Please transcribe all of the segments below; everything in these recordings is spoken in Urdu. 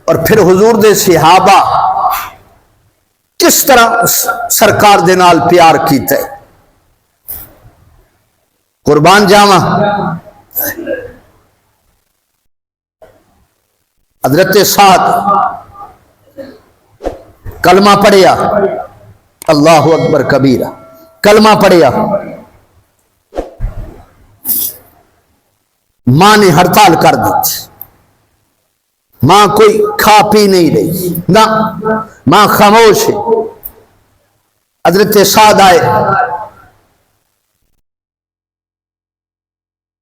اور پھر حضور دے صحابہ کس طرح سرکار دے نال پیار کیتا ہے. قربان جاواں حضرت سعد کلمہ پڑھیا، اللہ اکبر کبیرہ، کلمہ پڑھیا، ماں نے ہڑتال کر دی، ماں کوئی کھا پی نہیں رہی، نہ ماں خاموش ہے. حضرت سعد آئے،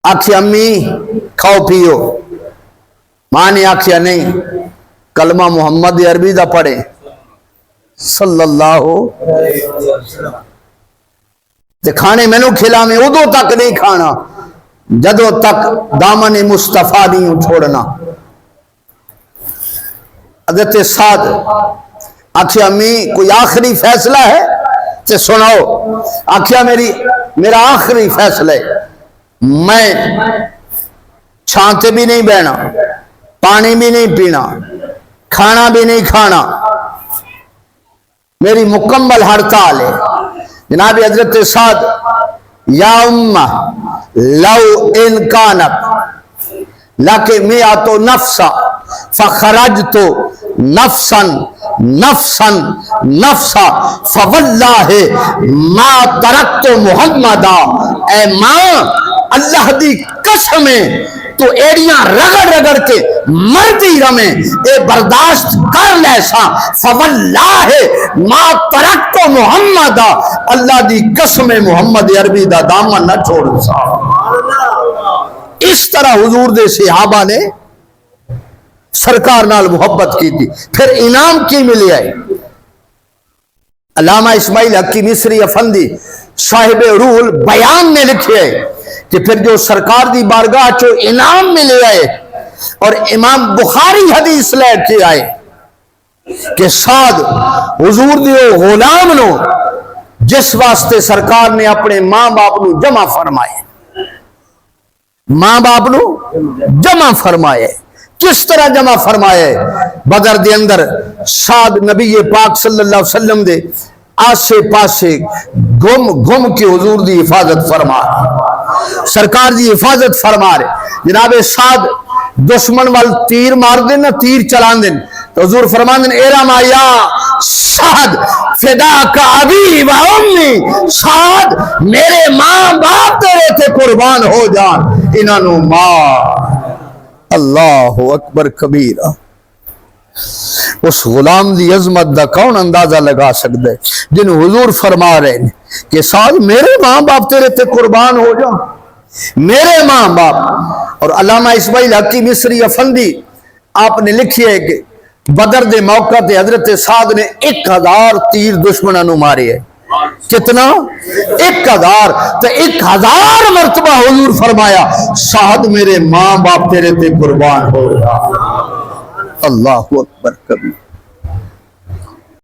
آکھیا امی کھاؤ پیو. ماں نے آکھیا نہیں، کلمہ محمد عربی دا پڑھے صلی اللہ تے کھانے مینوں کھلا میں ادو تک نہیں کھانا جدو تک دامن مصطفیٰ نہیں چھوڑنا. حضرت سعد آکھیا امی کوئی آخری فیصلہ ہے تے سناؤ. آکھیا میرا آخری فیصلہ ہے، میں چھانتے بھی نہیں بہنا، پانی بھی نہیں پینا، کھانا بھی نہیں کھانا، میری مکمل ہڑتال ہے. جناب حضرت سعد، یا امہ لو ان کانت لکے میاتو نفسا فخرجتو نفسا نفسا نفسا فواللہ ما ترکتو محمدا. اے ماں اللہ دی قسم ہے تو ایڑیاں رگڑ رگڑ کے مردی رمیں اے برداشت کر لے سا. فواللہ ما ترکتو محمدا، اللہ دی قسم محمد عربی دا دامن نہ چھوڑ سا. اس طرح حضور دے صحابہ نے سرکار نال محبت کی تھی. پھر انعام کی ملے آئے. علامہ اسماعیل حقی مصری افندی صاحب روح البیان نے لکھے کہ پھر جو سرکار دی بارگاہ چو انعام ملے آئے اور امام بخاری حدیث لے کے آئے کہ سعد حضور دیو غلام نو جس واسطے سرکار نے اپنے ماں باپ نو جمع فرمائے، ماں باپ نو جمع فرمائے. کس طرح جمع فرمائے؟ بدر دے اندر سعد نبی پاک صلی اللہ علیہ وسلم دے آسے پاسے گم کے حضور دی حفاظت فرما رہے، سرکار دی حفاظت فرما رہے. جناب سعد دشمن وال تیر مار دیں نہ تیر چلان دیں تو حضور فرمان دیں ارما یا سعد فدا کا ابی و امی. سعد میرے ماں باپ تیرے تھے قربان ہو جان انہوں ماں. اللہ اکبر کبیرہ. اس غلام دی عظمت دا کون اندازہ لگا سکتا ہے جن حضور فرما رہے ہیں کہ سعد میرے ماں باپ تیرے تے قربان ہو جا، میرے ماں باپ. اور علامہ اسماعیل حقی مصری افندی آپ نے لکھی ہے کہ بدر دے موقع تے حضرت سعد نے 1000 تیر دشمنوں نو مارے ہے. کتنا؟ 1000. تو 1000 مرتبہ حضور فرمایا سعد میرے ماں باپ تیرے تے قربان ہو جا. اللہ اکبر کبیر.